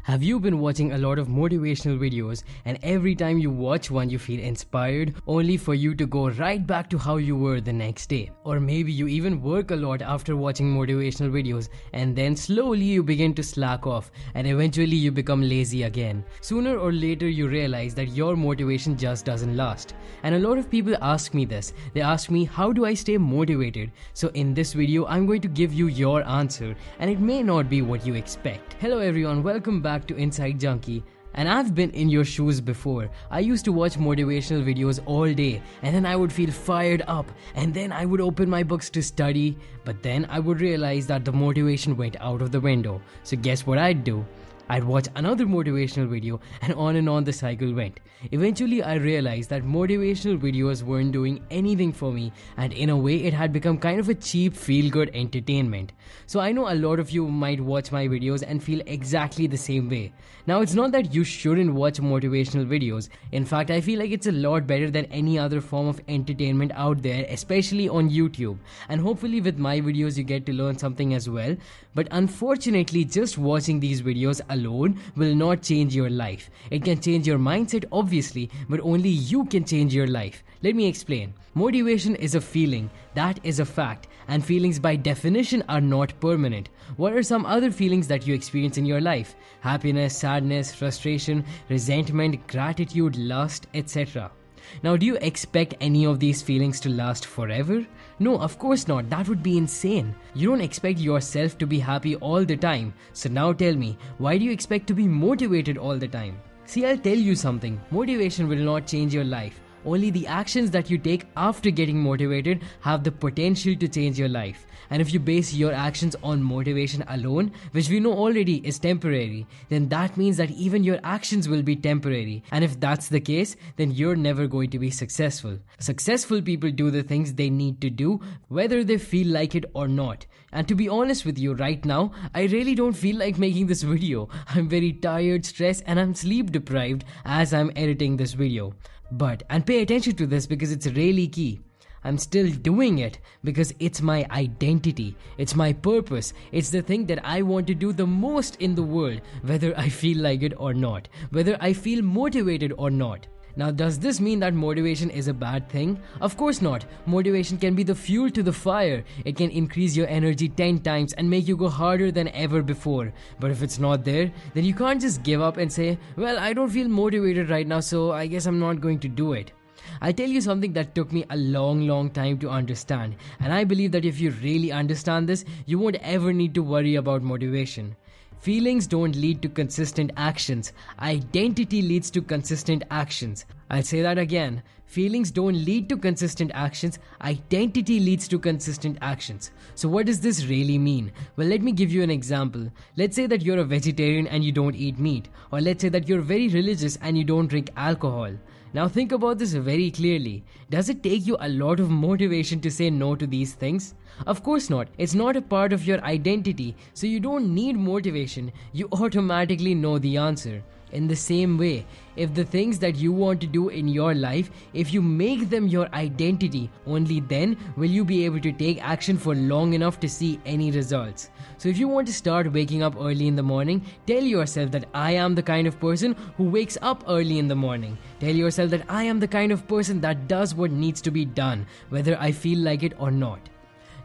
Have you been watching a lot of motivational videos and every time you watch one you feel inspired only for you to go right back to how you were the next day? Or maybe you even work a lot after watching motivational videos and then slowly you begin to slack off and eventually you become lazy again. Sooner or later you realize that your motivation just doesn't last. And a lot of people ask me this. They ask me, how do I stay motivated? So in this video I'm going to give you your answer, and it may not be what you expect. Hello everyone, welcome back to InsightJunky. And I've been in your shoes before. I used to watch motivational videos all day and then I would feel fired up and then I would open my books to study, but then I would realize that the motivation went out of the window. So guess what I'd do? I'd watch another motivational video and on the cycle went. Eventually I realized that motivational videos weren't doing anything for me, and in a way it had become kind of a cheap feel-good entertainment. So I know a lot of you might watch my videos and feel exactly the same way. Now it's not that you shouldn't watch motivational videos. In fact, I feel like it's a lot better than any other form of entertainment out there, especially on YouTube. And hopefully with my videos you get to learn something as well. But unfortunately, just watching these videos alone will not change your life. It can change your mindset obviously, but only you can change your life. Let me explain. Motivation is a feeling, that is a fact, and feelings by definition are not permanent. What are some other feelings that you experience in your life? Happiness, sadness, frustration, resentment, gratitude, lust, etc. Now, do you expect any of these feelings to last forever? No, of course not. That would be insane. You don't expect yourself to be happy all the time. So now tell me, why do you expect to be motivated all the time? See, I'll tell you something. Motivation will not change your life. Only the actions that you take after getting motivated have the potential to change your life. And if you base your actions on motivation alone, which we know already is temporary, then that means that even your actions will be temporary. And if that's the case, then you're never going to be successful. Successful people do the things they need to do, whether they feel like it or not. And to be honest with you right now, I really don't feel like making this video. I'm very tired, stressed, and I'm sleep deprived as I'm editing this video. And pay attention to this because it's really key. I'm still doing it because it's my identity, it's my purpose, it's the thing that I want to do the most in the world, whether I feel like it or not, whether I feel motivated or not. Now, does this mean that motivation is a bad thing? Of course not. Motivation can be the fuel to the fire. It can increase your energy 10 times and make you go harder than ever before. But if it's not there, then you can't just give up and say, well, I don't feel motivated right now, so I guess I'm not going to do it. I'll tell you something that took me a long time to understand. And I believe that if you really understand this, you won't ever need to worry about motivation. Feelings don't lead to consistent actions. Identity leads to consistent actions. I'll say that again. Feelings don't lead to consistent actions. Identity leads to consistent actions. So what does this really mean? Well, let me give you an example. Let's say that you're a vegetarian and you don't eat meat. Or let's say that you're very religious and you don't drink alcohol. Now think about this very clearly. Does it take you a lot of motivation to say no to these things? Of course not. It's not a part of your identity, so you don't need motivation. You automatically know the answer. In the same way, if the things that you want to do in your life, if you make them your identity, only then will you be able to take action for long enough to see any results. So if you want to start waking up early in the morning, tell yourself that I am the kind of person who wakes up early in the morning. Tell yourself that I am the kind of person that does what needs to be done, whether I feel like it or not.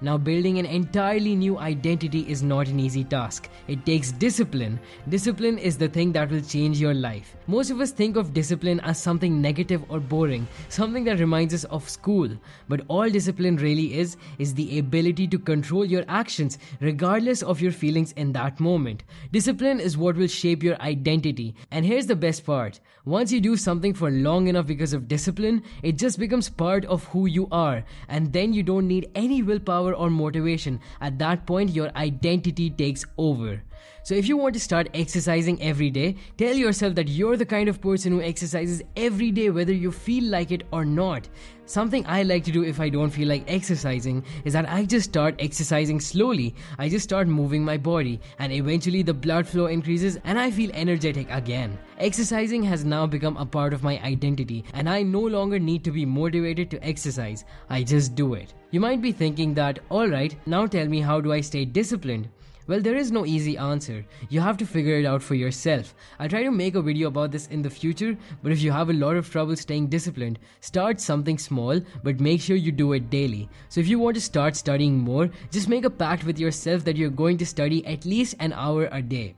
Now, building an entirely new identity is not an easy task. It takes discipline. Discipline is the thing that will change your life. Most of us think of discipline as something negative or boring, something that reminds us of school. But all discipline really is the ability to control your actions regardless of your feelings in that moment. Discipline is what will shape your identity. And here's the best part. Once you do something for long enough because of discipline, it just becomes part of who you are. And then you don't need any willpower or motivation. At that point, your identity takes over. So if you want to start exercising every day, tell yourself that you're the kind of person who exercises every day whether you feel like it or not. Something I like to do if I don't feel like exercising is that I just start exercising slowly. I just start moving my body and eventually the blood flow increases and I feel energetic again. Exercising has now become a part of my identity and I no longer need to be motivated to exercise. I just do it. You might be thinking that, alright, now tell me, how do I stay disciplined? Well, there is no easy answer. You have to figure it out for yourself. I'll try to make a video about this in the future, but if you have a lot of trouble staying disciplined, start something small, but make sure you do it daily. So if you want to start studying more, just make a pact with yourself that you're going to study at least an hour a day.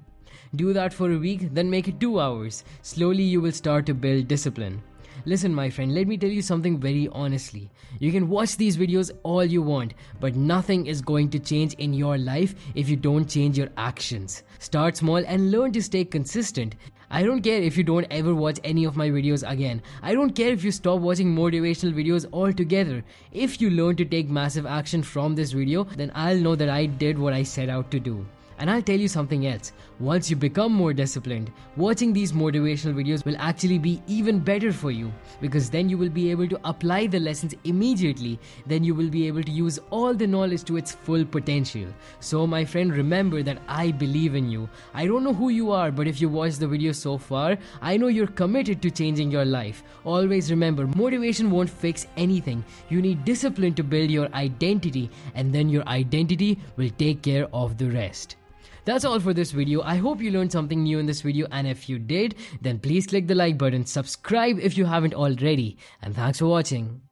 Do that for a week, then make it 2 hours. Slowly you will start to build discipline. Listen, my friend, let me tell you something very honestly. You can watch these videos all you want, but nothing is going to change in your life if you don't change your actions. Start small and learn to stay consistent. I don't care if you don't ever watch any of my videos again. I don't care if you stop watching motivational videos altogether. If you learn to take massive action from this video, then I'll know that I did what I set out to do. And I'll tell you something else. Once you become more disciplined, watching these motivational videos will actually be even better for you, because then you will be able to apply the lessons immediately. Then you will be able to use all the knowledge to its full potential. So my friend, remember that I believe in you. I don't know who you are, but if you watched the video so far, I know you're committed to changing your life. Always remember, motivation won't fix anything. You need discipline to build your identity, and then your identity will take care of the rest. That's all for this video. I hope you learned something new in this video, and if you did, then please click the like button, subscribe if you haven't already, and thanks for watching.